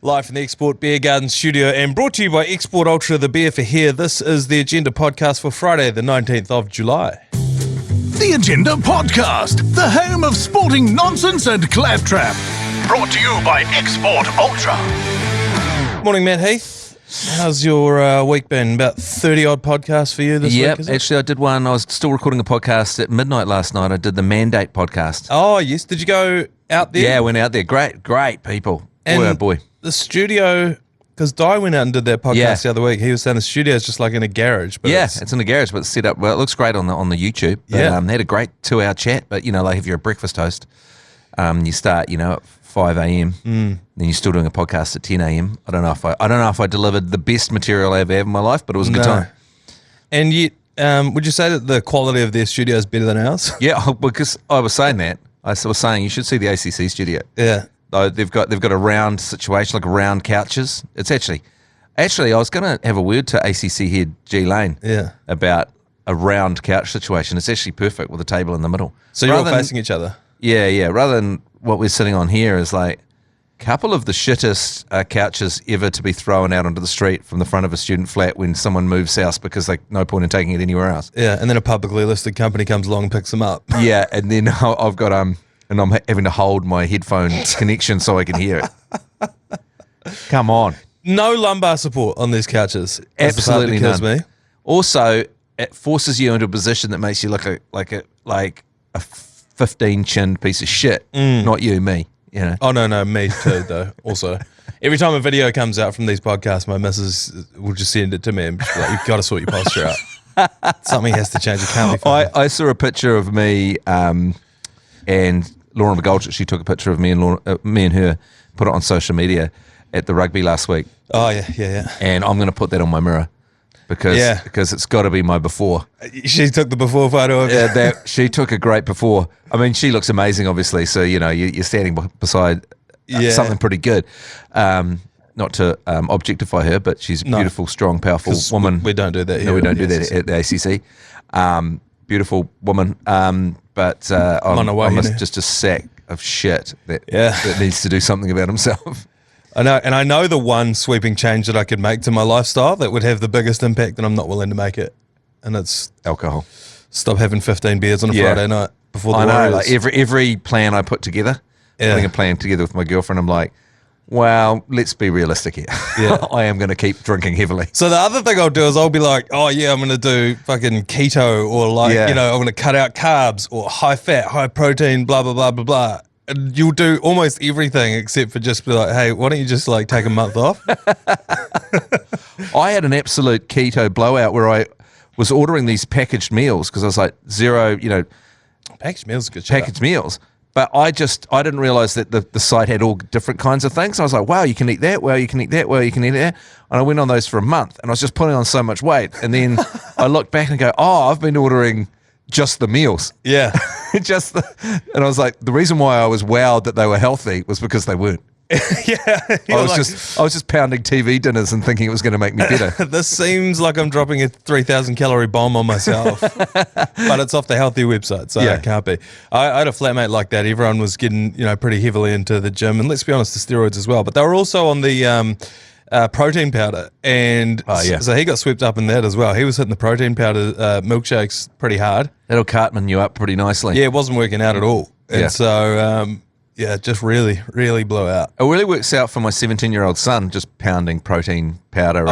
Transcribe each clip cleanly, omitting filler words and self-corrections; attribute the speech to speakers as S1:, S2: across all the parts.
S1: Live from the Export Beer Garden studio and brought to you by Export Ultra, the beer for here. This is the Agenda podcast for Friday, the 19th of July.
S2: The Agenda podcast, the home of sporting nonsense and claptrap. Brought to you by Export Ultra.
S1: Morning, Matt Heath. How's your week been? About 30-odd podcasts for you this week, is it?
S3: Actually, I did one. I was still recording a podcast at midnight last night. I did the Mandate podcast.
S1: Oh, yes. Did you go out there?
S3: Yeah, I went out there. Great people.
S1: And
S3: oh, boy.
S1: The studio, because Di went out and did that podcast the other week. He was saying the studio is just like in a garage. But
S3: it's in a garage, but it's set up. Well, it looks great on the YouTube. But, they had a great 2-hour chat. But like if you're a breakfast host, you start at 5 a.m. Then you're still doing a podcast at 10 a.m. I don't know if I delivered the best material I ever had in my life, but it was a good time.
S1: And yet, would you say that the quality of their studio is better than ours?
S3: Yeah, because I was saying that. I was saying you should see the ACC studio.
S1: Yeah.
S3: They've got a round situation, like round couches. It's actually, I was going to have a word to ACC head G Lane about a round couch situation. It's actually perfect with a table in the middle.
S1: So you're all facing each other?
S3: Yeah. Rather than what we're sitting on here is like a couple of the shittest couches ever to be thrown out onto the street from the front of a student flat when someone moves house because no point in taking it anywhere else.
S1: Yeah, and then a publicly listed company comes along and picks them up.
S3: Yeah, and then I've got and I'm having to hold my headphones connection so I can hear it. Come on.
S1: No lumbar support on these couches.
S3: Absolutely
S1: none.
S3: Me. Also, it forces you into a position that makes you look like a 15-chinned piece of shit. Not you, me.
S1: Oh, no, me too, though, also. Every time a video comes out from these podcasts, my missus will just send it to me and be like, you've got to sort your posture out. Something has to change. It can't be funny.
S3: I saw a picture of me and Lauren McGoldrick. She took a picture of me and her, put it on social media at the rugby last week.
S1: Oh, yeah.
S3: And I'm going to put that on my mirror because it's got to be my before.
S1: She took the before photo of you.
S3: She took a great before. I mean, she looks amazing, obviously. So, you're standing beside something pretty good. Not to objectify her, but she's a beautiful, strong, powerful woman.
S1: We don't do that here.
S3: No, we don't do that at the ACC. Beautiful woman. But I'm just a sack of shit that needs to do something about himself.
S1: I know, and I know the one sweeping change that I could make to my lifestyle that would have the biggest impact, and I'm not willing to make it. And it's
S3: alcohol.
S1: Stop having 15 beers on a Friday night before the Warriors.
S3: Like every plan I put together, putting a plan together with my girlfriend, I'm like, well, let's be realistic here. Yeah. I am going to keep drinking heavily.
S1: So the other thing I'll do is I'll be like, oh yeah, I'm going to do fucking keto or I'm going to cut out carbs or high fat, high protein, blah, blah, blah, blah, blah. And you'll do almost everything except for just be like, hey, why don't you just take a month off?
S3: I had an absolute keto blowout where I was ordering these packaged meals because I was like, zero,
S1: packaged meals are good shit.
S3: Packaged meals. But I didn't realize that the site had all different kinds of things. I was like, wow, you can eat that. Wow, you can eat that. Wow, you can eat that. And I went on those for a month and I was just putting on so much weight. And then I look back and go, oh, I've been ordering just the meals.
S1: Yeah.
S3: And I was like, the reason why I was wowed that they were healthy was because they weren't. I was just pounding TV dinners and thinking it was going to make me better.
S1: This seems like I'm dropping a 3,000 calorie bomb on myself, but it's off the healthy website, so it can't be. I had a flatmate like that. Everyone was getting pretty heavily into the gym, and let's be honest, the steroids as well. But they were also on the protein powder, and so he got swept up in that as well. He was hitting the protein powder milkshakes pretty hard.
S3: That'll cartman you up pretty nicely.
S1: Yeah, it wasn't working out at all, and so. It just really, really blew out.
S3: It really works out for my 17-year-old son, just pounding protein powder,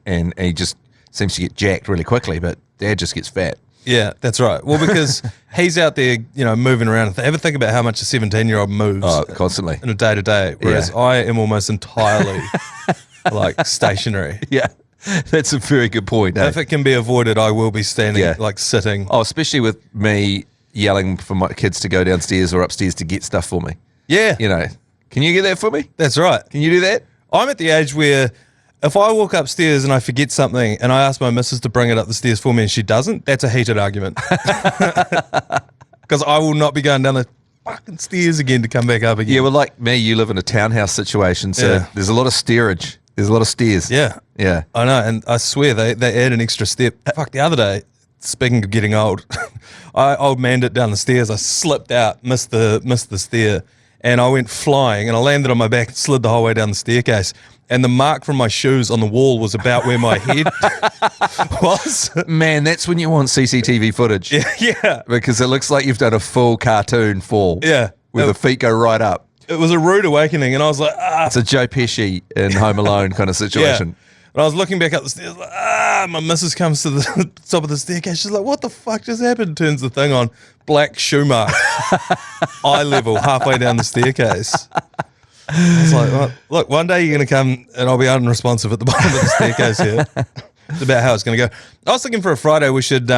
S3: and he just seems to get jacked really quickly, but Dad just gets fat.
S1: Yeah, that's right. Well, because he's out there, moving around. Ever think about how much a 17-year-old moves
S3: constantly
S1: in a day-to-day, whereas I am almost entirely stationary.
S3: Yeah, that's a very good point.
S1: If it can be avoided, I will be standing, sitting.
S3: Oh, especially with me yelling for my kids to go downstairs or upstairs to get stuff for me.
S1: Yeah.
S3: Can you get that for me?
S1: That's right.
S3: Can you do that?
S1: I'm at the age where if I walk upstairs and I forget something and I ask my missus to bring it up the stairs for me and she doesn't, that's a heated argument. Because I will not be going down the fucking stairs again to come back up again.
S3: Yeah, well, like me, you live in a townhouse situation, so there's a lot of steerage. There's a lot of stairs.
S1: Yeah.
S3: Yeah.
S1: I know, and I swear they add an extra step. Fuck, the other day, speaking of getting old, I old manned it down the stairs. I slipped out, missed the stair, and I went flying, and I landed on my back and slid the whole way down the staircase. And the mark from my shoes on the wall was about where my head was.
S3: Man, that's when you want CCTV footage.
S1: Yeah.
S3: Because it looks like you've done a full cartoon fall.
S1: Yeah.
S3: Where the feet go right up.
S1: It was a rude awakening, and I was like, ah.
S3: It's a Joe Pesci in Home Alone kind of situation.
S1: Yeah. And I was looking back up the stairs, like, ah, my missus comes to the top of the staircase. She's like, what the fuck just happened? Turns the thing on, black shoe mark, eye level, halfway down the staircase. I was like, well, look, one day you're going to come and I'll be unresponsive at the bottom of the staircase here. It's about how it's going to go. I was thinking for a Friday we should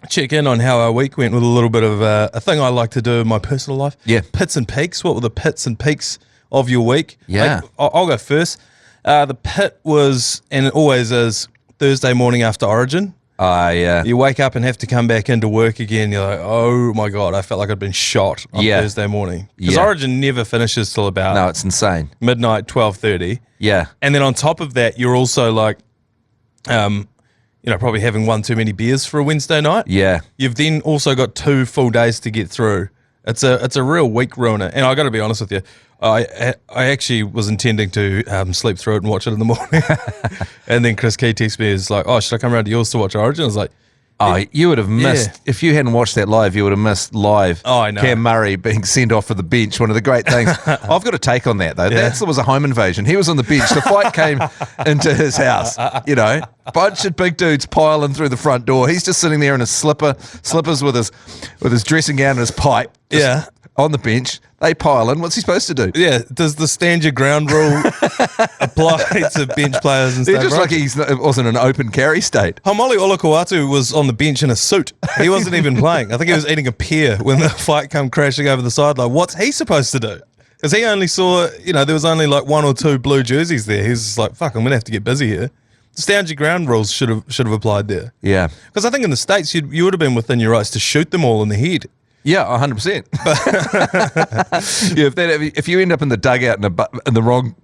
S1: check in on how our week went with a little bit of a thing I like to do in my personal life.
S3: Yeah.
S1: Pits and peaks. What were the pits and peaks of your week?
S3: Yeah.
S1: I'll go first. The pit was, and it always is, Thursday morning after Origin.
S3: Yeah.
S1: You wake up and have to come back into work again. You're like, oh my God, I felt like I'd been shot on Thursday morning. Because Origin never finishes till about
S3: No, it's insane.
S1: midnight, 12:30.
S3: Yeah.
S1: And then on top of that, you're also like, probably having one too many beers for a Wednesday night.
S3: Yeah.
S1: You've then also got 2 full days to get through. It's a real week ruiner. And I got to be honest with you, I actually was intending to sleep through it and watch it in the morning. And then Chris Key texted me, he's like, oh, should I come around to yours to watch Origin? I was like,
S3: oh, you would have missed, if you hadn't watched that live, you would have missed live
S1: I know.
S3: Cam Murray being sent off for the bench. One of the great things. I've got a take on that, though. That was a home invasion. He was on the bench. The fight came into his house, bunch of big dudes piling through the front door. He's just sitting there in his slippers with his dressing gown and his pipe. On the bench. They pile in. What's he supposed to do?
S1: Yeah. Does the stand your ground rule apply to bench players and
S3: They're
S1: stuff?
S3: just like it wasn't an open carry state.
S1: Homoli Olukoatu was on the bench in a suit. He wasn't even playing. I think he was eating a pear when the fight came crashing over the sideline. What's he supposed to do? Because he only saw, there was only like 1 or 2 blue jerseys there. He's just like, fuck, I'm going to have to get busy here. The stand your ground rules should have applied there.
S3: Yeah.
S1: Because I think in the States, you would have been within your rights to shoot them all in the head.
S3: Yeah, 100%. If you end up in the dugout in the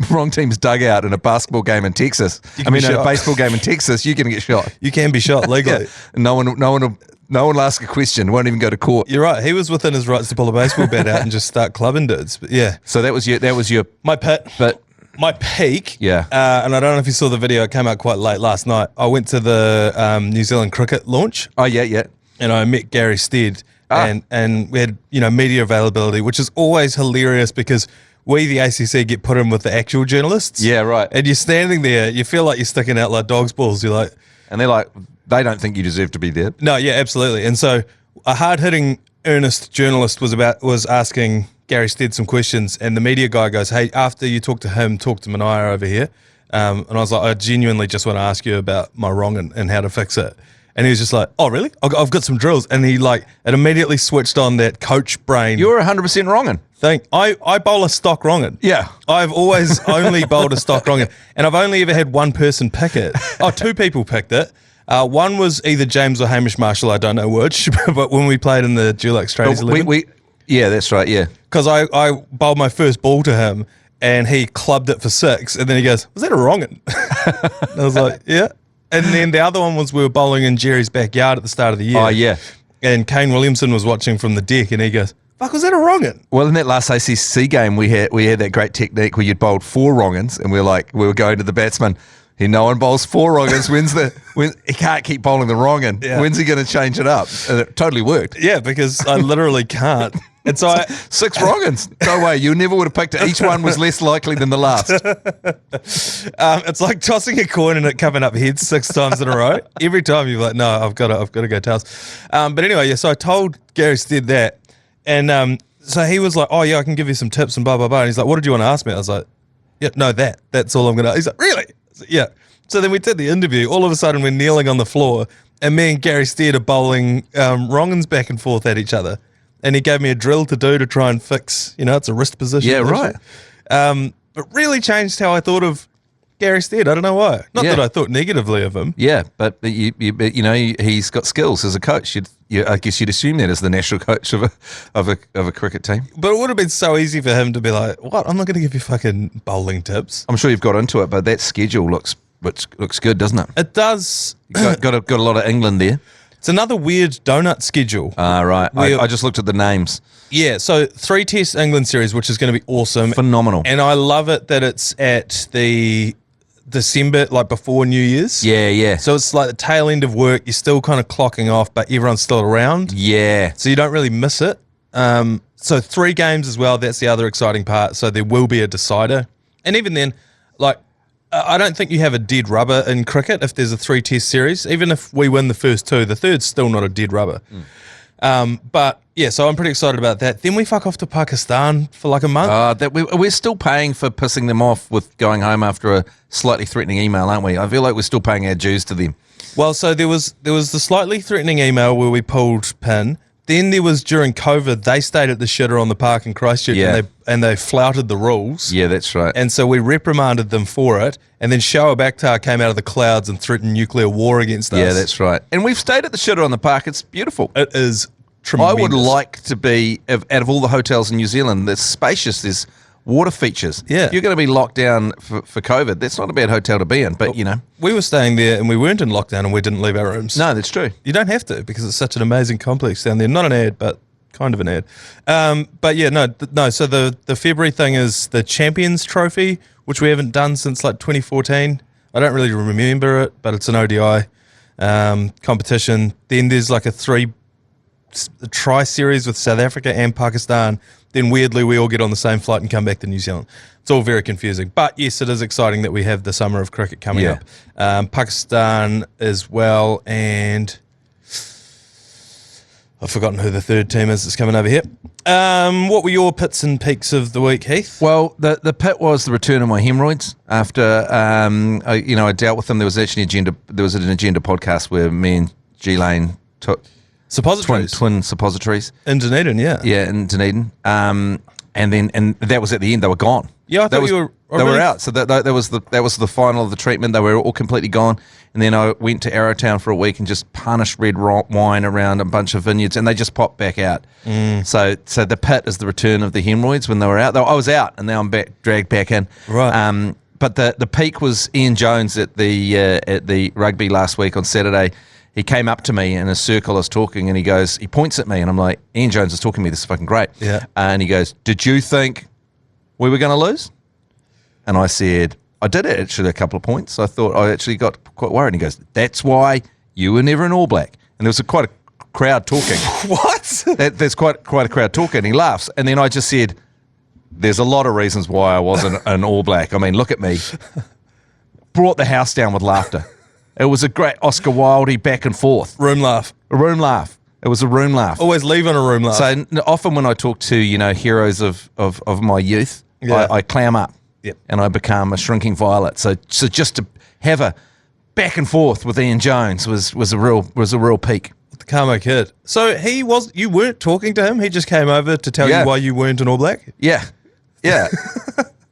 S3: wrong team's dugout in a basketball game in Texas, a baseball game in Texas, you're going to get shot.
S1: You can be shot legally.
S3: And no one will ask a question. Won't even go to court.
S1: You're right. He was within his rights to pull a baseball bat out and just start clubbing dudes. But yeah.
S3: So that was your
S1: my pit.
S3: But
S1: my peak.
S3: Yeah.
S1: And I don't know if you saw the video. It came out quite late last night. I went to the New Zealand cricket launch.
S3: Oh yeah.
S1: And I met Gary Stead. And we had, media availability, which is always hilarious because we, the ACC, get put in with the actual journalists.
S3: Yeah, right.
S1: And you're standing there, you feel like you're sticking out like dog's balls. You're like...
S3: And they're like, they don't think you deserve to be there.
S1: No, yeah, absolutely. And so a hard-hitting, earnest journalist was asking Gary Stead some questions, and the media guy goes, hey, after you talk to him, talk to Manaia over here. And I was like, I genuinely just want to ask you about my wrong and how to fix it. And he was just like, oh, really? I've got some drills. And it immediately switched on that coach brain.
S3: You're 100% wrongin'.
S1: I bowl a stock wrongin'.
S3: Yeah.
S1: I've always only bowled a stock wrongin'. And I've only ever had one person pick it. 2 people picked it. One was either James or Hamish Marshall, I don't know which, but when we played in the Dulux Tradies 11.
S3: Yeah, that's right, yeah.
S1: Because I bowled my first ball to him, and he clubbed it for 6, and then he goes, was that a wrongin'? And I was like, yeah. And then the other one was we were bowling in Jerry's backyard at the start of the year.
S3: Oh, yeah.
S1: And Kane Williamson was watching from the deck, and he goes, fuck, was that a wrongin'?
S3: Well, in that last ACC game, we had that great technique where you'd bowled 4 wrongins, and we were going to the batsman. No one bowls 4 wrongins. He can't keep bowling the wrongin. Yeah. When's he going to change it up? And it totally worked.
S1: Yeah, because I literally can't. And so
S3: 6 wrongins. No way. You never would have picked it. Each one was less likely than the last.
S1: It's like tossing a coin and it coming up heads 6 times in a row. Every time you're like, no, I've got to go tails. But anyway, yeah. So I told Gary Stead that, and so he was like, oh yeah, I can give you some tips and blah blah blah. And he's like, what did you want to ask me? I was like, yeah, no, that's all I'm gonna. He's like, really? Like, yeah. So then we did the interview. All of a sudden, we're kneeling on the floor, and me and Gary Stead are bowling wrongins back and forth at each other. And he gave me a drill to do to try and fix, it's a wrist position.
S3: Yeah, right.
S1: It really changed how I thought of Gary Stead. I don't know why. Not that I thought negatively of him.
S3: Yeah, but he's got skills as a coach. I guess you'd assume that as the national coach of a cricket team.
S1: But it would have been so easy for him to be like, what? I'm not going to give you fucking bowling tips.
S3: I'm sure you've got into it, but that schedule looks good, doesn't it?
S1: It does.
S3: Got a lot of England there.
S1: It's another weird donut schedule.
S3: Right. I just looked at the names.
S1: Yeah, so 3 Test England series, which is going to be awesome.
S3: Phenomenal.
S1: And I love it that it's at the December, like before New Year's.
S3: Yeah.
S1: So it's like the tail end of work. You're still kind of clocking off, but everyone's still around.
S3: Yeah.
S1: So you don't really miss it. So 3 games as well. That's the other exciting part. So there will be a decider. And even then, like, I don't think you have a dead rubber in cricket if there's a 3 Test series. Even if we win the first 2, the third's still not a dead rubber. But yeah, so I'm pretty excited about that. Then we fuck off to Pakistan for like a month.
S3: We're still paying for pissing them off with going home after a slightly threatening email, aren't we? I feel like we're still paying our dues to them.
S1: Well, so there was the slightly threatening email where we pulled pin. Then there was during COVID, they stayed at the shitter on the park in Christchurch and they flouted the rules.
S3: Yeah, that's right.
S1: And so we reprimanded them for it. And then Shoaib Akhtar came out of the clouds and threatened nuclear war against us.
S3: Yeah, that's right. And we've stayed at the shitter on the park. It's beautiful.
S1: It is tremendous.
S3: I would like to be, out of all the hotels in New Zealand, there's spacious, there's water features.
S1: Yeah.
S3: If you're going to be locked down for COVID, that's not a bad hotel to be in, but you know.
S1: We were staying there and we weren't in lockdown and we didn't leave our rooms.
S3: No, that's true.
S1: You don't have to because it's such an amazing complex down there. Not an ad, but kind of an ad. But yeah, no. So the February thing is the Champions Trophy, which we haven't done since like 2014. I don't really remember it, but it's an ODI competition. Then there's like a tri series with South Africa and Pakistan. Then weirdly we all get on the same flight and come back to New Zealand. It's all very confusing. But yes, it is exciting that we have the summer of cricket coming up. Pakistan as well, and I've forgotten who the third team is that's coming over here. What were your pits and peaks of the week, Heath?
S3: Well, the pit was the return of my hemorrhoids after I dealt with them. There was actually an agenda podcast where me and G-Lane took
S1: Suppositories.
S3: Twin suppositories.
S1: In Dunedin, yeah.
S3: Yeah, in Dunedin. And that was at the end. They were gone.
S1: Yeah, I thought you were...
S3: They were out. So that was the final of the treatment. They were all completely gone. And then I went to Arrowtown for a week and just punished red wine around a bunch of vineyards, and they just popped back out. So the pit is the return of the hemorrhoids when they were out. I was out, and now I'm dragged back in.
S1: Right.
S3: But the peak was Ian Jones at the rugby last week on Saturday. He came up to me in a circle, I was talking, and he points at me, and I'm like, Ian Jones is talking to me, this is fucking great.
S1: Yeah.
S3: And he goes, did you think we were going to lose? And I said, I did actually a couple of points. I thought I actually got quite worried. And he goes, that's why you were never an All Black. And there was quite a crowd talking.
S1: What?
S3: There's quite a crowd talking, and he laughs. And then I just said, there's a lot of reasons why I wasn't an All Black. I mean, look at me. Brought the house down with laughter. It was a great Oscar Wilde back and forth.
S1: Room laugh.
S3: A room laugh. It was a room laugh.
S1: Always leaving a room laugh.
S3: So often when I talk to, heroes of my youth, I clam up.
S1: Yep.
S3: And I become a shrinking violet. So just to have a back and forth with Ian Jones was a real peak.
S1: The Carmo Kid. So you weren't talking to him, he just came over to tell you why you weren't an All Black?
S3: Yeah.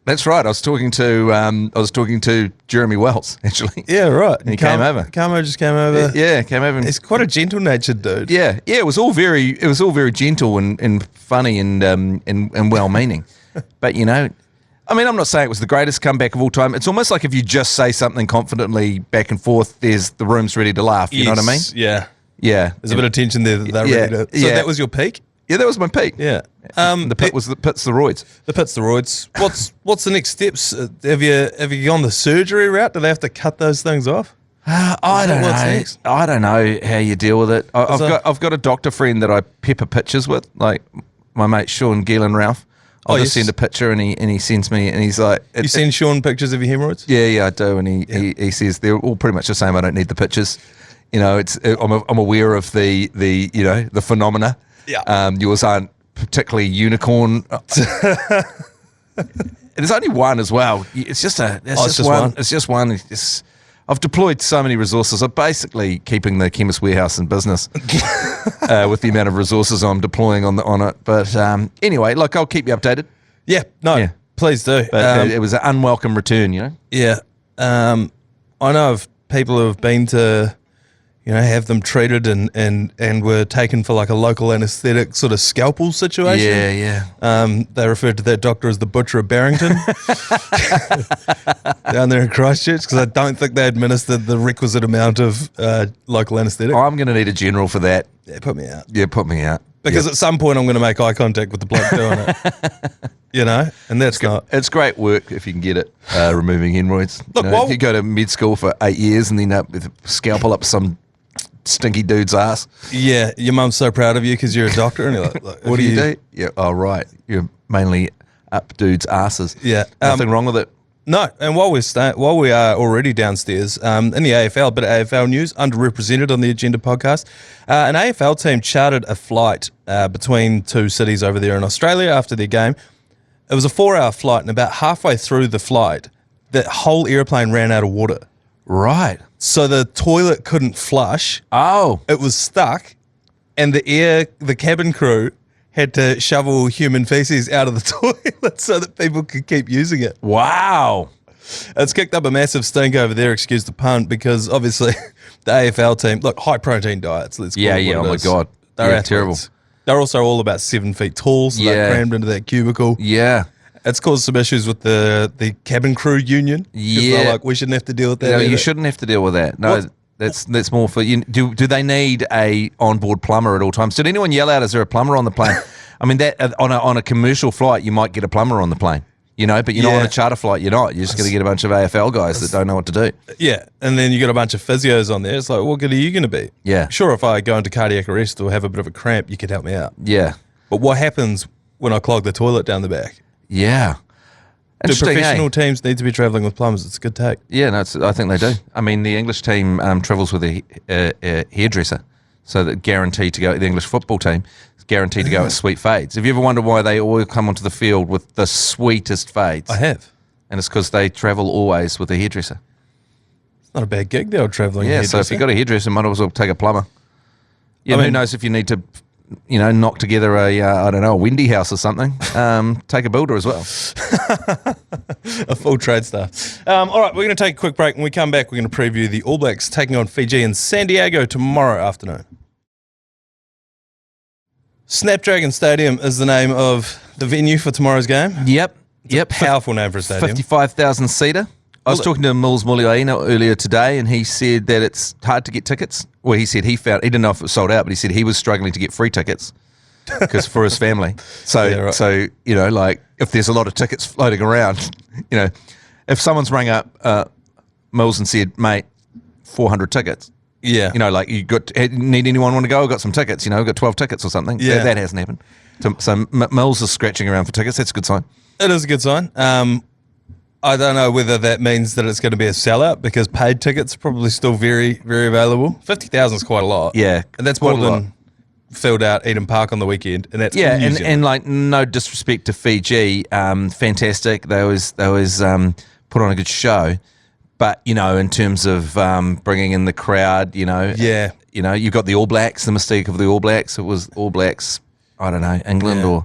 S3: That's right. I was talking to Jeremy Wells, actually.
S1: Yeah, right.
S3: And he came over.
S1: Carmo just came over.
S3: Yeah, came over.
S1: He's quite a gentle-natured dude.
S3: Yeah. It was all very gentle and funny and well-meaning. But I mean, I'm not saying it was the greatest comeback of all time. It's almost like if you just say something confidently back and forth, the room's ready to laugh. You know what I mean?
S1: Yeah.
S3: Yeah.
S1: There's a bit of tension there that they're ready to... So that was your peak?
S3: Yeah, that was my peak.
S1: Yeah.
S3: The pit's the roids.
S1: The pit's the roids. What's the next steps? Have you gone the surgery route? Do they have to cut those things off?
S3: I don't know.
S1: What's next?
S3: I don't know how you deal with it. I've got a doctor friend that I pepper pictures with, like my mate Sean Gillen Ralph. I'll just send a picture and he sends me and he's like...
S1: You send Sean pictures of your hemorrhoids?
S3: Yeah, I do. And he says they're all pretty much the same. I don't need the pictures. I'm aware of the phenomena.
S1: Yeah.
S3: Yours aren't particularly unicorn. There's only one as well. It's just one. It's just one. I've deployed so many resources. I'm basically keeping the Chemist Warehouse in business with the amount of resources I'm deploying on it. But anyway, look, I'll keep you updated.
S1: Yeah, please do.
S3: But it was an unwelcome return,
S1: Yeah. I know of people who have been to, have them treated and were taken for like a local anaesthetic sort of scalpel situation.
S3: Yeah.
S1: They referred to that doctor as the Butcher of Barrington down there in Christchurch because I don't think they administered the requisite amount of local anaesthetic.
S3: I'm going to need a general for that.
S1: Yeah, put me out.
S3: Yeah, put me out.
S1: Because at some point I'm going to make eye contact with the bloke doing it. And that's not.
S3: It's great work if you can get it, removing hemorrhoids.
S1: Look,
S3: if you go to med school for 8 years and end up with a scalpel up some stinky dude's ass.
S1: Yeah, your mum's so proud of you because you're a doctor. And you're like, look,
S3: what do you do? Yeah, oh, right. You're mainly up dudes' asses.
S1: Yeah.
S3: Nothing wrong with it.
S1: No, and while we are already downstairs, in the AFL, a bit of AFL news, underrepresented on the Agenda podcast, an AFL team chartered a flight between two cities over there in Australia after their game. It was a 4-hour flight, and about halfway through the flight, the whole airplane ran out of water.
S3: Right.
S1: So the toilet couldn't flush.
S3: Oh.
S1: It was stuck, and the cabin crew had to shovel human feces out of the toilet so that people could keep using it.
S3: Wow.
S1: It's kicked up a massive stink over there, excuse the pun, because obviously the AFL team, look, high protein diets, let's call it what
S3: oh
S1: it
S3: my
S1: is.
S3: God.
S1: They're
S3: Yeah, terrible.
S1: They're also all about 7 feet tall, so they're crammed into that cubicle.
S3: Yeah.
S1: It's caused some issues with the cabin crew union. 'Cause
S3: Yeah.
S1: they're like, we shouldn't have to deal with that.
S3: No,
S1: either.
S3: you shouldn't have to deal with that. No, that's more for you. Do they need a onboard plumber at all times? Did anyone yell out, is there a plumber on the plane? I mean, that on a commercial flight, you might get a plumber on the plane, but you're not on a charter flight, you're not. You're just going to get a bunch of AFL guys that don't know what to do.
S1: Yeah, and then you got a bunch of physios on there. It's like, what good are you going to be?
S3: Yeah.
S1: Sure, if I go into cardiac arrest or have a bit of a cramp, you could help me out.
S3: Yeah.
S1: But what happens when I clog the toilet down the back?
S3: Yeah.
S1: Do
S3: Interesting,
S1: professional teams need to be travelling with plumbers? It's a good take.
S3: Yeah, no, I think they do. I mean, the English team travels with a hairdresser, so that guaranteed to go. The English football team is guaranteed to go at sweet fades. Have you ever wondered why they all come onto the field with the sweetest fades?
S1: I have.
S3: And it's because they travel always with a hairdresser.
S1: It's not a bad gig, the old travelling
S3: Yeah,
S1: hairdresser.
S3: so if you've got a hairdresser, might as well take a plumber. Yeah,
S1: I
S3: who
S1: mean-
S3: knows if you need to, knock together a windy house or something. Take a builder as well.
S1: A full trade staff. All right, we're going to take a quick break. When we come back, we're going to preview the All Blacks taking on Fiji in San Diego tomorrow afternoon. Snapdragon Stadium is the name of the venue for tomorrow's game.
S3: Yep.
S1: Powerful name for a stadium.
S3: 55,000 seater. I was talking to Mills Muliaina earlier today, and he said that it's hard to get tickets. Well, he said he didn't know if it was sold out, but he said he was struggling to get free tickets because for his family. So,
S1: Yeah, right.
S3: so like if there's a lot of tickets floating around, if someone's rang up Mills and said, "Mate, 400 tickets,"
S1: Yeah.
S3: like need anyone want to go? I've got some tickets. I've got 12 tickets or something.
S1: Yeah.
S3: That hasn't happened. So Mills is scratching around for tickets. That's a good sign.
S1: It is a good sign. I don't know whether that means that it's going to be a sellout because paid tickets are probably still very, very available. 50,000 is quite a lot.
S3: Yeah,
S1: And that's
S3: quite
S1: more
S3: a lot.
S1: than filled out Eden Park on the weekend. And that's
S3: Yeah,
S1: in New
S3: and
S1: Zealand.
S3: like no disrespect to Fiji, fantastic. They always put on a good show, but in terms of bringing in the crowd,
S1: Yeah.
S3: you've got the All Blacks. The mistake of the All Blacks, it was All Blacks. I don't know, England or.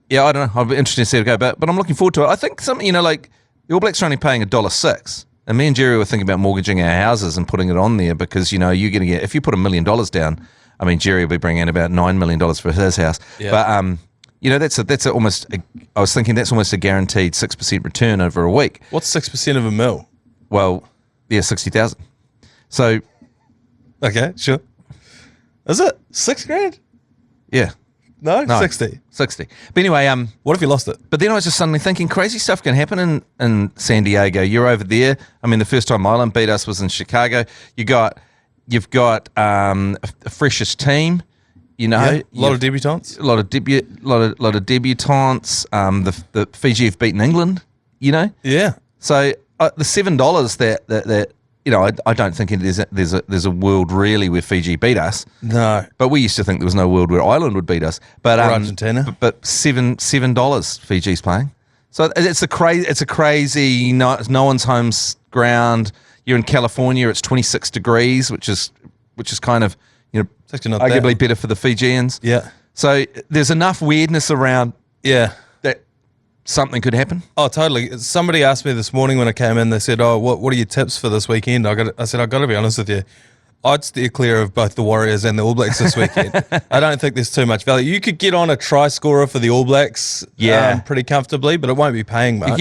S3: Yeah, I don't know. I'll be interested to see it go, but I'm looking forward to it. I think something, like the All Blacks are only paying $1.06, and me and Jerry were thinking about mortgaging our houses and putting it on there because you're going to get, if you put $1 million down, I mean Jerry will be bringing in about $9 million for his house.
S1: Yeah.
S3: But that's almost. I was thinking that's almost a guaranteed 6% return over a week.
S1: What's 6% of a mil?
S3: Well, yeah, 60,000. So
S1: Okay, sure. Is it $6,000?
S3: yeah,
S1: No,
S3: no,
S1: 60.
S3: 60. But anyway,
S1: What if you lost it?
S3: But then I was just suddenly thinking crazy stuff can happen in San Diego. You're over there. I mean, the first time Ireland beat us was in Chicago. You've got a freshest team.
S1: A lot of debutantes.
S3: a lot of debutantes. The Fiji have beaten England.
S1: Yeah.
S3: So the $7 that I don't think there's a world really where Fiji beat us.
S1: No.
S3: But we used to think there was no world where Ireland would beat us. But
S1: Or Argentina.
S3: But $7 Fiji's playing. So it's a crazy. No one's home ground. You're in California. It's 26 degrees, which is kind of
S1: It's actually not
S3: arguably
S1: that.
S3: better for the Fijians.
S1: Yeah.
S3: So there's enough weirdness around
S1: Yeah.
S3: that something could happen.
S1: Oh, totally. Somebody asked me this morning when I came in, they said, "Oh, what are your tips for this weekend?" I said, "I've got to be honest with you. I'd steer clear of both the Warriors and the All Blacks this weekend. I don't think there's too much value. You could get on a try scorer for the All Blacks pretty comfortably, but it won't be paying much.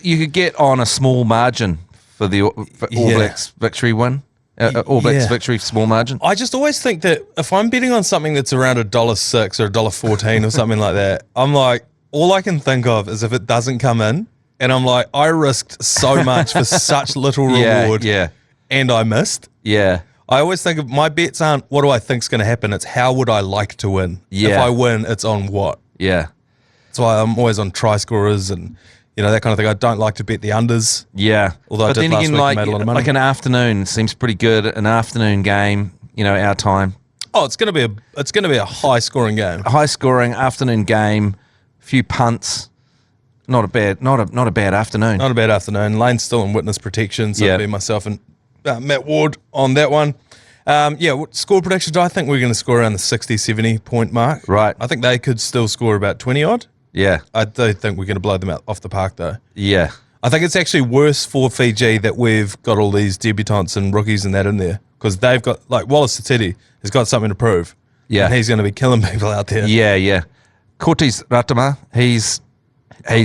S3: You could get on a small margin for the All
S1: Yeah.
S3: Blacks victory win, All Blacks
S1: Yeah.
S3: victory, small margin.
S1: I just always think that if I'm betting on something that's around $1.06 or $1.14 or something like that, I'm like, all I can think of is if it doesn't come in, and I'm like, I risked so much for such little reward, and I missed.
S3: Yeah.
S1: I always think of my bets aren't what do I think's going to happen. It's how would I like to win.
S3: Yeah.
S1: If I win, it's on what.
S3: Yeah.
S1: That's why I'm always on try scorers and that kind of thing. I don't like to bet the unders.
S3: Yeah.
S1: Although I did last week and made a lot of money.
S3: like an afternoon seems pretty good. An afternoon game, our time.
S1: Oh, it's going to be a high scoring game.
S3: A high scoring afternoon game, a few punts. Not a bad afternoon.
S1: Not a bad afternoon. Lane's still in witness protection, so it'll be myself and Matt Ward on that one. Score predictions, I think we're going to score around the 60, 70 point mark.
S3: Right.
S1: I think they could still score about 20 odd.
S3: Yeah.
S1: I do think we're going to blow them out off the park though.
S3: Yeah.
S1: I think it's actually worse for Fiji that we've got all these debutants and rookies and that in there because they've got, like Wallace Satiti has got something to prove.
S3: Yeah.
S1: And he's going to be killing people out there.
S3: Yeah, yeah. Cortes Ratama, he's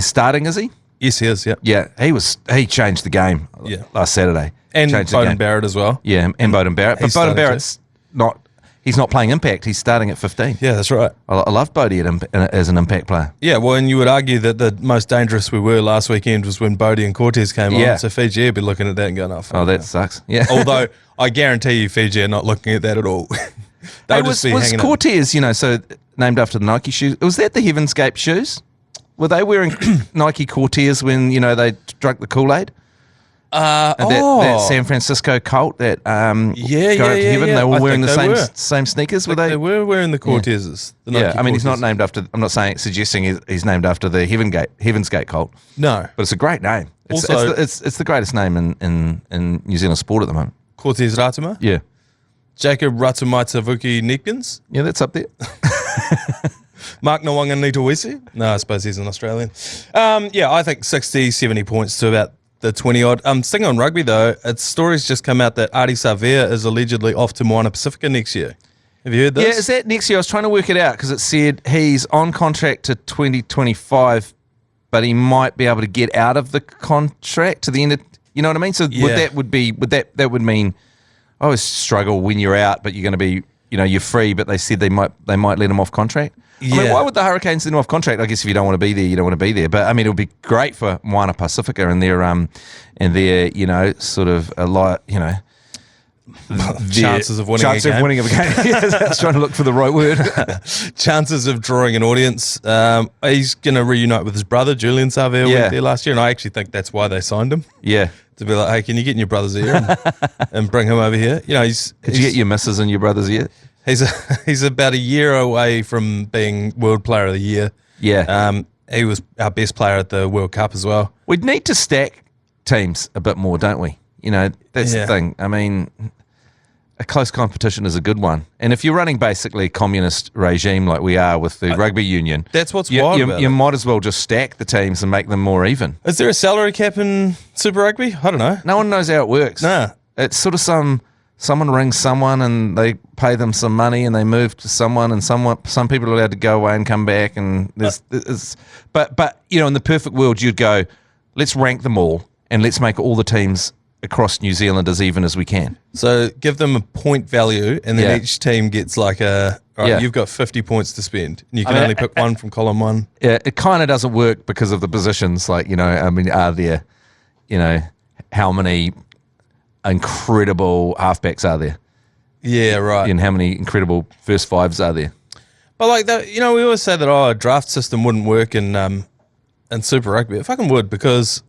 S3: starting, is he?
S1: Yes, he is, yeah.
S3: Yeah, he changed the game last Saturday.
S1: And
S3: changed the
S1: Bowden
S3: game.
S1: Barrett as well.
S3: Yeah, and Bowden Barrett. But
S1: He's
S3: Bowden
S1: starting
S3: Barrett's he's not playing impact. He's starting at 15.
S1: Yeah, that's right.
S3: I love Bodie as an impact player.
S1: Yeah, well, and you would argue that the most dangerous we were last weekend was when Bodie and Cortez came on. So Fiji would be looking at that and going,
S3: that sucks. Yeah.
S1: Although I guarantee you Fiji are not looking at that at all. They'll just be
S3: was
S1: hanging
S3: Cortez, so named after the Nike shoes. Was that the Heavenscape shoes? Were they wearing Nike Cortez when, they drank the Kool-Aid? That San Francisco cult that go up to heaven, they were wearing the same sneakers, were they?
S1: They were wearing the Cortezes. The Nike
S3: He's not
S1: Cortez.
S3: named after, I'm not suggesting he's named after the Heavensgate cult.
S1: No.
S3: But it's a great name.
S1: Also-
S3: It's the greatest name in New Zealand sport at the moment.
S1: Cortez Ratuma.
S3: Yeah.
S1: Jacob Ratumaitavuki Neepkins.
S3: Yeah, that's up there.
S1: Mark Nawanga Nitawisi. No, I suppose he's an Australian. I think 60, 70 points to about the 20 odd. Sticking on rugby though, stories just come out that Adi Savea is allegedly off to Moana Pacifica next year. Have you heard this?
S3: Yeah, is that next year? I was trying to work it out because it said he's on contract to 2025, but he might be able to get out of the contract to the end of, you know what I mean? So that would mean, I always struggle when you're out, but you're going to be, you're free, but they said they might let him off contract. I mean, why would the Hurricanes let him off contract? I guess if you don't want to be there, you don't want to be there. But I mean, it would be great for Moana Pacifica and their sort of a lot,
S1: chances of winning a game.
S3: I was trying to look for the right word.
S1: Chances of drawing an audience. He's going to reunite with his brother, Julian Savea, went there last year, and I actually think that's why they signed him.
S3: Yeah.
S1: To be like, hey, can you get in your brother's ear and bring him over here?
S3: Did you get your missus in your brother's ear?
S1: He's about a year away from being World Player of the Year.
S3: Yeah.
S1: He was our best player at the World Cup as well.
S3: We'd need to stack teams a bit more, don't we? That's the thing. I mean, a close competition is a good one. And if you're running basically a communist regime like we are with the rugby union,
S1: that's what's wild about
S3: you
S1: it.
S3: might as well just stack the teams and make them more even.
S1: Is there a salary cap in Super Rugby? I don't know.
S3: No one knows how it works.
S1: Nah.
S3: It's sort of someone rings someone and they pay them some money and they move to someone and some people are allowed to go away and come back and but in the perfect world you'd go, let's rank them all and let's make all the teams across New Zealand as even as we can.
S1: So give them a point value and then each team gets like you've got 50 points to spend and you can only pick one from column one.
S3: Yeah, it kind of doesn't work because of the positions. Like, are there, how many incredible halfbacks are there?
S1: Yeah, right.
S3: And how many incredible first fives are there?
S1: But like that, we always say that a draft system wouldn't work in Super Rugby. It fucking would because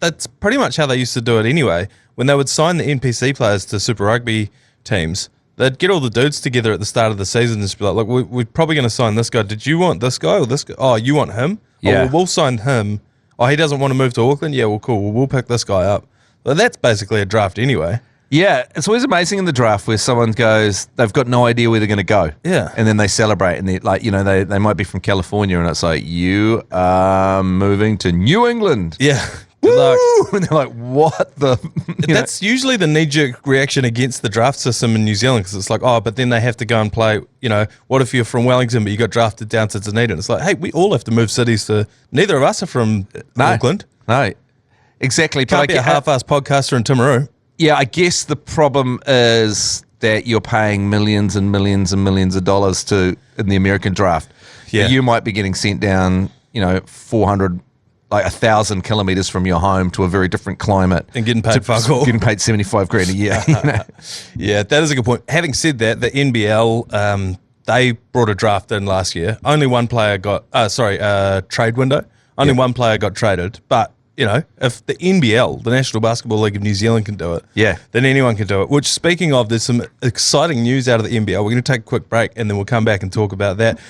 S1: that's pretty much how they used to do it anyway. When they would sign the NPC players to Super Rugby teams, they'd get all the dudes together at the start of the season and just be like, look, we're probably going to sign this guy. Did you want this guy or this guy? Oh, you want him?
S3: Yeah.
S1: Oh, well, we'll sign him. Oh, he doesn't want to move to Auckland? Yeah, well, cool. Well, we'll pick this guy up. Well, that's basically a draft anyway.
S3: Yeah, it's always amazing in the draft where someone goes, they've got no idea where they're going to go.
S1: Yeah.
S3: And then they celebrate and they're like, they might be from California and it's like, you are moving to New England.
S1: Yeah.
S3: Good luck. And they're like, what the?
S1: That's usually the knee-jerk reaction against the draft system in New Zealand because it's like, oh, but then they have to go and play, what if you're from Wellington but you got drafted down to Dunedin? It's like, hey, we all have to move cities to, neither of us are from Auckland.
S3: No, exactly.
S1: Can't be a half-assed podcaster in Timaru.
S3: Yeah, I guess the problem is that you're paying millions and millions and millions of dollars in the American draft.
S1: Yeah.
S3: You might be getting sent down, 400, like 1,000 kilometers from your home to a very different climate.
S1: And getting paid fuck all.
S3: Getting paid $75,000 a year.
S1: Yeah, that is a good point. Having said that, the NBL, they brought a draft in last year. Only one player got, trade window. Only one player got traded. But, if the NBL, the National Basketball League of New Zealand, can do it, then anyone can do it. Which, speaking of, there's some exciting news out of the NBL. We're going to take a quick break and then we'll come back and talk about that.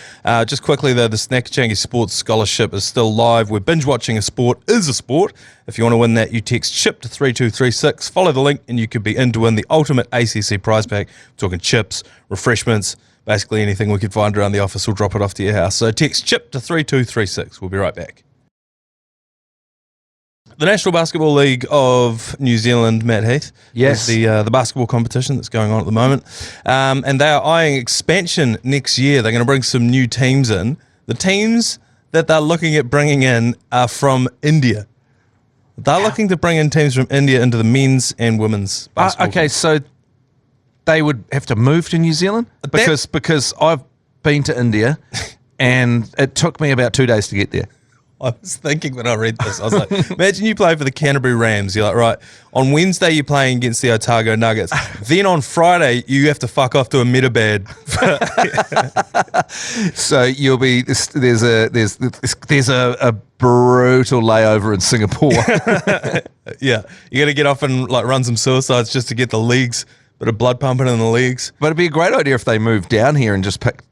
S1: Just quickly, though, the Snackachangi Sports Scholarship is still live. We're binge watching a sport is a sport. If you want to win that, you text CHIP to 3236. Follow the link and you could be in to win the ultimate ACC prize pack. We're talking chips, refreshments, basically anything we could find around the office. We'll drop it off to your house. So text CHIP to 3236. We'll be right back. The National Basketball League of New Zealand, Matt Heath,
S3: yes,
S1: is the basketball competition that's going on at the moment, and they are eyeing expansion next year. They're going to bring some new teams in. The teams that they're looking at bringing in are from India. They're looking to bring in teams from India into the men's and women's basketball.
S3: Okay, so they would have to move to New Zealand? Because I've been to India and it took me about 2 days to get there.
S1: I was thinking when I read this, I was like, imagine you play for the Canterbury Rams. You're like, right, on Wednesday you're playing against the Otago Nuggets. Then on Friday you have to fuck off to a Metabad.
S3: So you'll be there's a brutal layover in Singapore.
S1: Yeah, you got to get off and like run some suicides just to get the legs, bit of blood pumping in the legs.
S3: But it'd be a great idea if they moved down here and just pick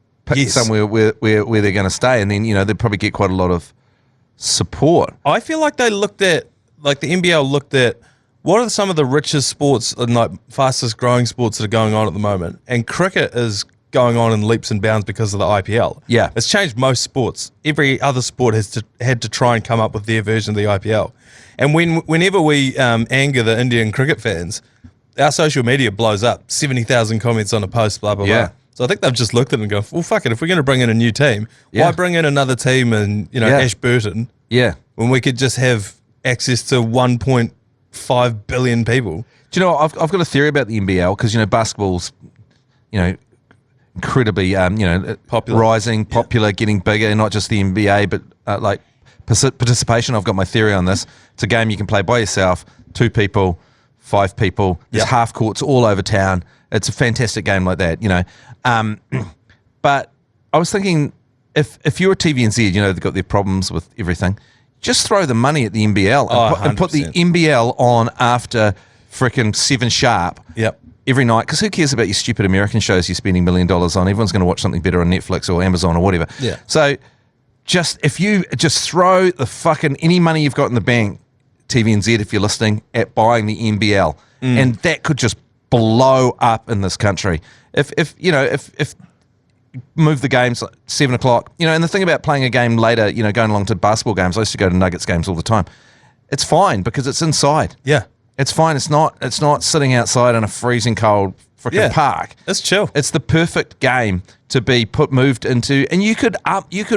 S3: somewhere where they're going to stay, and then they'd probably get quite a lot of support.
S1: I feel like they looked at, like the NBL looked at, what are some of the richest sports and like fastest growing sports that are going on at the moment? And cricket is going on in leaps and bounds because of the IPL.
S3: Yeah.
S1: It's changed most sports. Every other sport had to try and come up with their version of the IPL. And whenever we anger the Indian cricket fans, our social media blows up. 70,000 comments on a post, blah, blah, blah. So I think they've just looked at it and go, well, fuck it. If we're going to bring in a new team, why bring in another team and, Ashburton?
S3: Yeah.
S1: When we could just have access to 1.5 billion people.
S3: Do you know, I've got a theory about the NBL because, basketball's, incredibly,
S1: popular,
S3: rising, popular, getting bigger, not just the NBA, but like participation. I've got my theory on this. It's a game you can play by yourself, 2 people, 5 people. There's half courts all over town. It's a fantastic game like that, But I was thinking, if you're a TVNZ, they've got their problems with everything, just throw the money at the NBL and put the NBL on after frickin' 7 sharp every night. Because who cares about your stupid American shows you're spending $1 million on? Everyone's going to watch something better on Netflix or Amazon or whatever.
S1: Yeah.
S3: So if you just throw the fucking any money you've got in the bank, TVNZ, if you're listening, at buying the NBL, and that could just blow up in this country. If move the games like 7 o'clock, and the thing about playing a game later, going along to basketball games, I used to go to Nuggets games all the time. It's fine because it's inside.
S1: Yeah.
S3: It's fine. It's not sitting outside in a freezing cold freaking park.
S1: It's chill.
S3: It's the perfect game to be moved into, and you could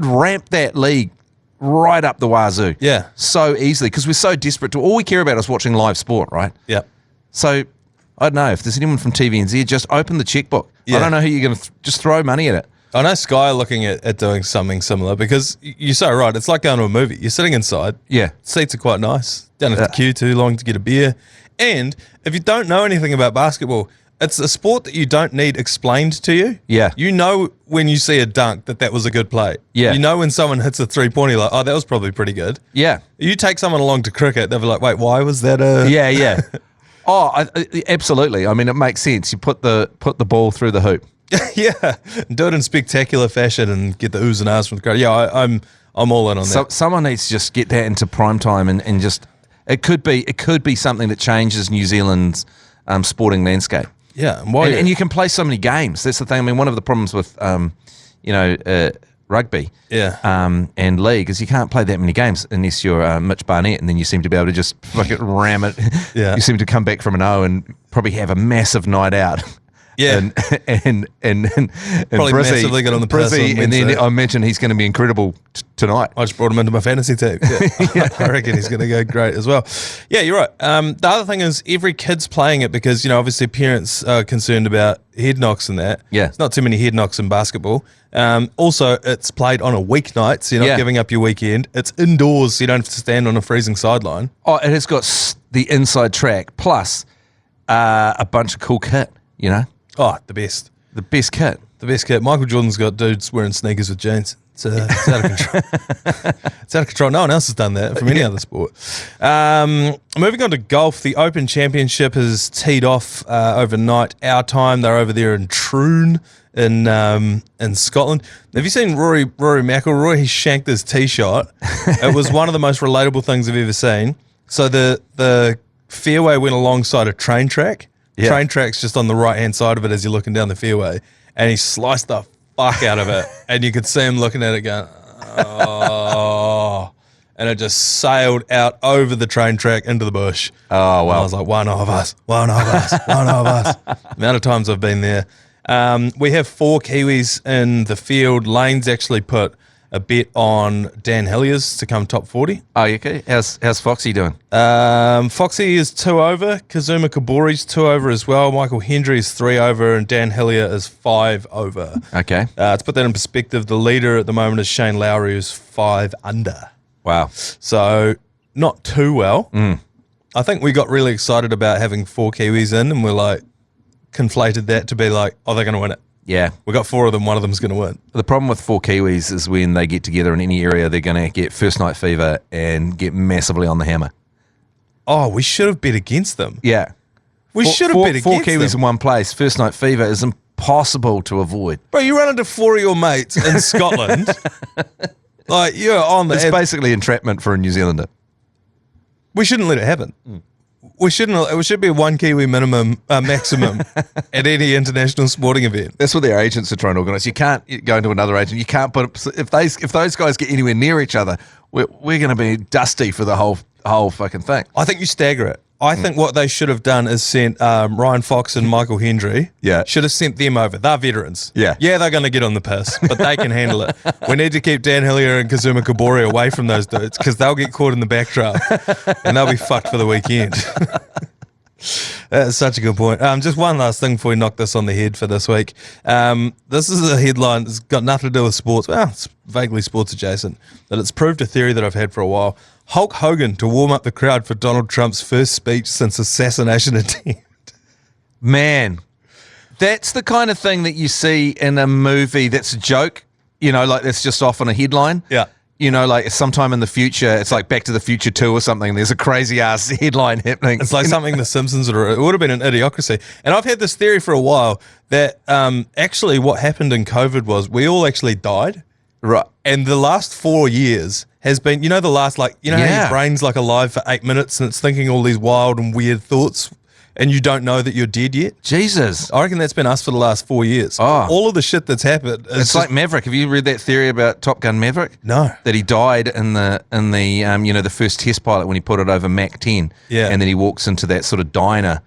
S3: ramp that league right up the wazoo.
S1: Yeah.
S3: So easily because we're so desperate all we care about is watching live sport, right?
S1: Yeah.
S3: So I don't know if there's anyone from TVNZ, just open the checkbook.
S1: Yeah.
S3: I don't know who you're going to just throw money at it.
S1: I know Sky are looking at doing something similar because you're so right. It's like going to a movie. You're sitting inside.
S3: Yeah.
S1: Seats are quite nice. Don't have to queue too long to get a beer. And if you don't know anything about basketball, it's a sport that you don't need explained to you.
S3: Yeah.
S1: You know when you see a dunk that was a good play.
S3: Yeah.
S1: You know when someone hits a 3-pointer, you're like, oh, that was probably pretty good.
S3: Yeah.
S1: You take someone along to cricket, they'll be like, wait, why was that a...
S3: Yeah, yeah. Absolutely. I mean, it makes sense. You put the ball through the hoop.
S1: Yeah. Do it in spectacular fashion and get the oohs and ahs from the crowd. Yeah, I'm all in on that.
S3: Someone needs to just get that into prime time and just... It could be something that changes New Zealand's sporting landscape.
S1: Yeah,
S3: and you can play so many games. That's the thing. I mean, one of the problems with rugby, and league is you can't play that many games unless you're Mitch Barnett, and then you seem to be able to just fucking ram it.
S1: Yeah,
S3: you seem to come back from an O and probably have a massive night out.
S1: Yeah.
S3: and
S1: Probably
S3: Brizzy,
S1: massively got on the piss on
S3: and then
S1: Wednesday.
S3: I imagine he's going to be incredible tonight.
S1: I just brought him into my fantasy team. Yeah. I reckon he's going to go great as well. Yeah, you're right. The other thing is every kid's playing it because, obviously parents are concerned about head knocks and that.
S3: Yeah.
S1: It's not too many head knocks in basketball. Also, it's played on a weeknight, so you're not giving up your weekend. It's indoors, so you don't have to stand on a freezing sideline.
S3: Oh, it has got the inside track plus a bunch of cool kit,
S1: Oh, the best.
S3: The best kit.
S1: The best kit. Michael Jordan's got dudes wearing sneakers with jeans. It's out of control. It's out of control. No one else has done that from any other sport. Moving on to golf, the Open Championship has teed off overnight our time. They're over there in Troon in Scotland. Have you seen Rory McIlroy? He shanked his tee shot. It was one of the most relatable things I've ever seen. So the fairway went alongside a train track.
S3: Yeah.
S1: Train track's just on the right-hand side of it as you're looking down the fairway. And he sliced the fuck out of it. And you could see him looking at it going, oh. And it just sailed out over the train track into the bush.
S3: Oh, wow.
S1: And I was like, one of us. The amount of times I've been there. We have 4 Kiwis in the field. Lane's actually put a bet on Dan Hilliers to come top 40.
S3: Oh, okay. How's Foxy doing?
S1: Foxy is 2 over. Kazuma Kobori's 2 over as well. Michael Hendry is 3 over, and Dan Hillier is 5 over.
S3: Okay.
S1: To put that in perspective, the leader at the moment is Shane Lowry, who's 5 under.
S3: Wow.
S1: So not too well. I think we got really excited about having 4 Kiwis in, and we're like conflated that to be like, oh, they're going to win it.
S3: Yeah.
S1: We got 4 of them. One of them's going to win.
S3: The problem with 4 Kiwis is when they get together in any area, they're going to get first night fever and get massively on the hammer.
S1: Oh, we should have bet against them.
S3: Yeah.
S1: We should have bet against
S3: 4 Kiwis
S1: them.
S3: in one place. First night fever is impossible to avoid.
S1: Bro, you run into 4 of your mates in Scotland. Like, you're on the...
S3: It's basically entrapment for a New Zealander.
S1: We shouldn't let it happen. We shouldn't. It should be a 1 Kiwi maximum at any international sporting event.
S3: That's what their agents are trying to organise. You can't go into another agent. You can't put if those guys get anywhere near each other, we're going to be dusty for the whole fucking thing.
S1: I think you stagger it. I think what they should have done is sent Ryan Fox and Michael Hendry.
S3: Yeah.
S1: Should have sent them over. They're veterans.
S3: Yeah.
S1: Yeah, they're going to get on the piss, but they can handle it. We need to keep Dan Hillier and Kazuma Kobori away from those dudes because they'll get caught in the backdraft and they'll be fucked for the weekend. That's such a good point. Just one last thing before we knock this on the head for this week. This is a headline that's got nothing to do with sports. Well, it's vaguely sports adjacent, but it's proved a theory that I've had for a while. Hulk Hogan to warm up the crowd for Donald Trump's first speech since assassination attempt.
S3: Man, that's the kind of thing that you see in a movie that's a joke, like that's just off on a headline.
S1: Yeah.
S3: Like sometime in the future, it's like Back to the Future 2 or something. There's a crazy ass headline happening.
S1: It's like something The Simpsons it would have been an Idiocracy. And I've had this theory for a while that actually what happened in COVID was we all actually died.
S3: Right.
S1: And the last 4 years has been, the last, how your brain's like alive for 8 minutes and it's thinking all these wild and weird thoughts and you don't know that you're dead yet?
S3: Jesus.
S1: I reckon that's been us for the last 4 years.
S3: Oh.
S1: All of the shit that's happened.
S3: It's like Maverick. Have you read that theory about Top Gun Maverick?
S1: No.
S3: That he died in the first test pilot when he put it over Mach 10.
S1: Yeah.
S3: And then he walks into that sort of diner.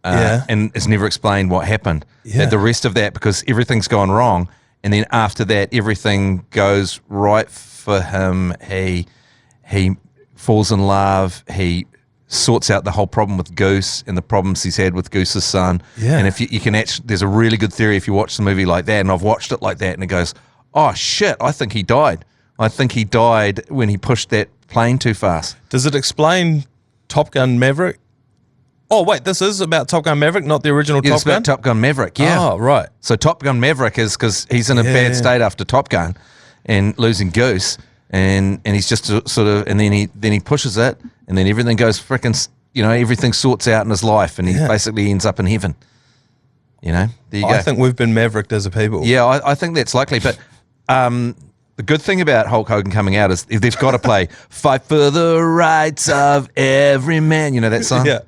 S3: And it's never explained what happened.
S1: Yeah.
S3: That the rest of that, because everything's gone wrong, and then after that, everything goes right for him. He falls in love. He sorts out the whole problem with Goose and the problems he's had with Goose's son.
S1: Yeah.
S3: And if you can actually, there's a really good theory if you watch the movie like that, and I've watched it like that, and it goes, oh shit, I think he died. I think he died when he pushed that plane too fast.
S1: Does it explain Top Gun Maverick? Oh, wait, this is about Top Gun Maverick, not the original
S3: Yeah,
S1: Top
S3: it's about
S1: Gun?
S3: Top Gun Maverick, yeah.
S1: Oh, right.
S3: So Top Gun Maverick is because he's in a bad state after Top Gun and losing Goose, and he's just sort of, and then he pushes it, and then everything goes frickin', everything sorts out in his life, and he basically ends up in heaven. There you go.
S1: I think we've been Mavericked as a people.
S3: Yeah, I think that's likely, but the good thing about Hulk Hogan coming out is they've got to play "Fight for the Rights of Every Man." You know that song?
S1: Yeah.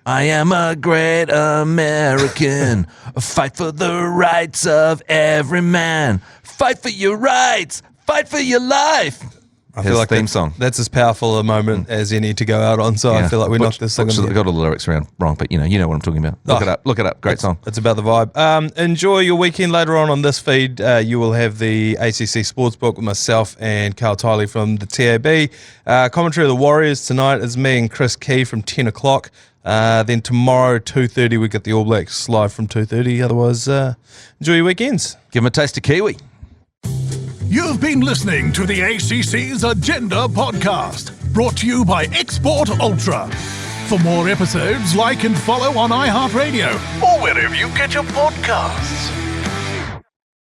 S3: I am a great American. Fight for the rights of every man. Fight for your rights. Fight for your life.
S1: I feel like
S3: theme song.
S1: That's as powerful a moment as any to go out on. So I feel like we knocked this thing.
S3: I got all the lyrics around wrong, but you know what I'm talking about. Look it up. Great song.
S1: It's about the vibe. Enjoy your weekend. Later on this feed, you will have the ACC Sportsbook with myself and Carl Tiley from the TAB. Commentary of the Warriors tonight is me and Chris Key from 10 o'clock. Then tomorrow 2:30 we get the All Blacks live from 2:30. Otherwise, enjoy your weekends.
S3: Give them a taste of Kiwi.
S2: You've been listening to the ACC's Agenda podcast, brought to you by Export Ultra. For more episodes, like and follow on iHeartRadio or wherever you get your podcasts.